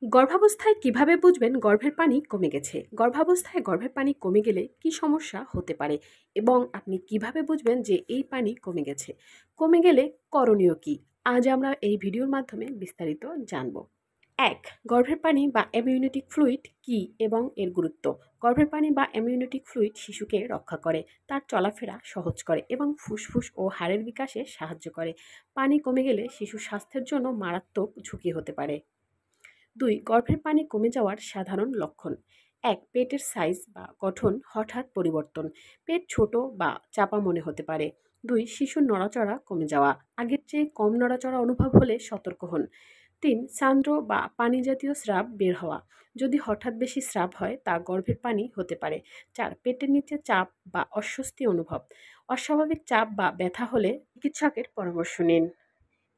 গর্ভাবস্থায় কিভাবে বুঝবেন গর্ভের পানি কমে গেছে? গর্ভাবস্থায় গর্ভের পানি কমে গেলে কি সমস্যা হতে পারে? এবং আপনি কিভাবে বুঝবেন যে এই পানি কমে গেছে? কমে গেলে করণীয় কি? আজ আমরা এই ভিডিওর মাধ্যমে বিস্তারিত জানব। ১. গর্ভের পানি বা অ্যামিউনিটিক ফ্লুইড কী এবং এর গুরুত্ব? গর্ভের পানি বা অ্যামিউনিটিক ফ্লুইড শিশুকে রক্ষা করে, তার চলাফেরা সহজ করে এবং ফুসফুস ও হাড়ের বিকাশে সাহায্য করে। পানি কমে গেলে শিশুর স্বাস্থ্যের জন্য মারাত্মক ঝুঁকি হতে পারে। ২. গর্ভের পানি কমে যাওয়ার সাধারণ লক্ষণ। ১. পেটের সাইজ বা গঠন হঠাৎ পরিবর্তন। পেট ছোট বা চাপা মনে হতে পারে। ২. শিশুর নড়াচড়া কমে যাওয়া। আগের চেয়ে কম নড়াচড়া অনুভব হলে সতর্ক হন। ৩. সান্দ্র বা পানি জাতীয় স্রাব বের হওয়া। যদি হঠাৎ বেশি স্রাব হয় তা গর্ভের পানি হতে পারে। ৪. পেটের নিচে চাপ বা অস্বস্তি অনুভব। অস্বাভাবিক চাপ বা ব্যথা হলে চিকিৎসকের পরামর্শ নিন।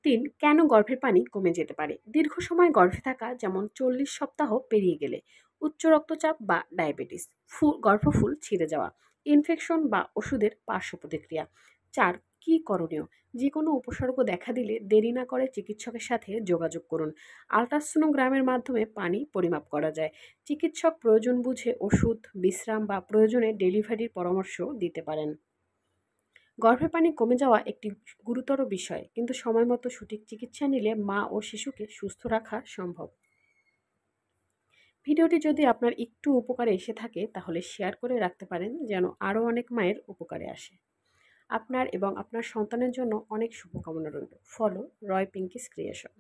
৩. কেন গর্ভের পানি কমে যেতে পারে? দীর্ঘ সময় গর্ভে থাকা, যেমন ৪০ সপ্তাহ পেরিয়ে গেলে, উচ্চ রক্তচাপ বা ডায়াবেটিস, গর্ভফুল ছিঁড়ে যাওয়া, ইনফেকশন বা ওষুধের পার্শ্ব প্রতিক্রিয়া। ৪. কি করণীয়? যে কোনো উপসর্গ দেখা দিলে দেরি না করে চিকিৎসকের সাথে যোগাযোগ করুন। আল্ট্রাসোনোগ্রামের মাধ্যমে পানি পরিমাপ করা যায়। চিকিৎসক প্রয়োজন বুঝে ওষুধ, বিশ্রাম বা প্রয়োজনে ডেলিভারির পরামর্শ দিতে পারেন। গর্ভে পানি কমে যাওয়া একটি গুরুতর বিষয়, কিন্তু সময় মতো সঠিক চিকিৎসা নিলে মা ও শিশুকে সুস্থ রাখা সম্ভব। ভিডিওটি যদি আপনার একটু উপকারে এসে থাকে তাহলে শেয়ার করে রাখতে পারেন, যেন আরও অনেক মায়ের উপকারে আসে। আপনার এবং আপনার সন্তানের জন্য অনেক শুভকামনা রইল। ফলো রয় পিঙ্কিস ক্রিয়েশন।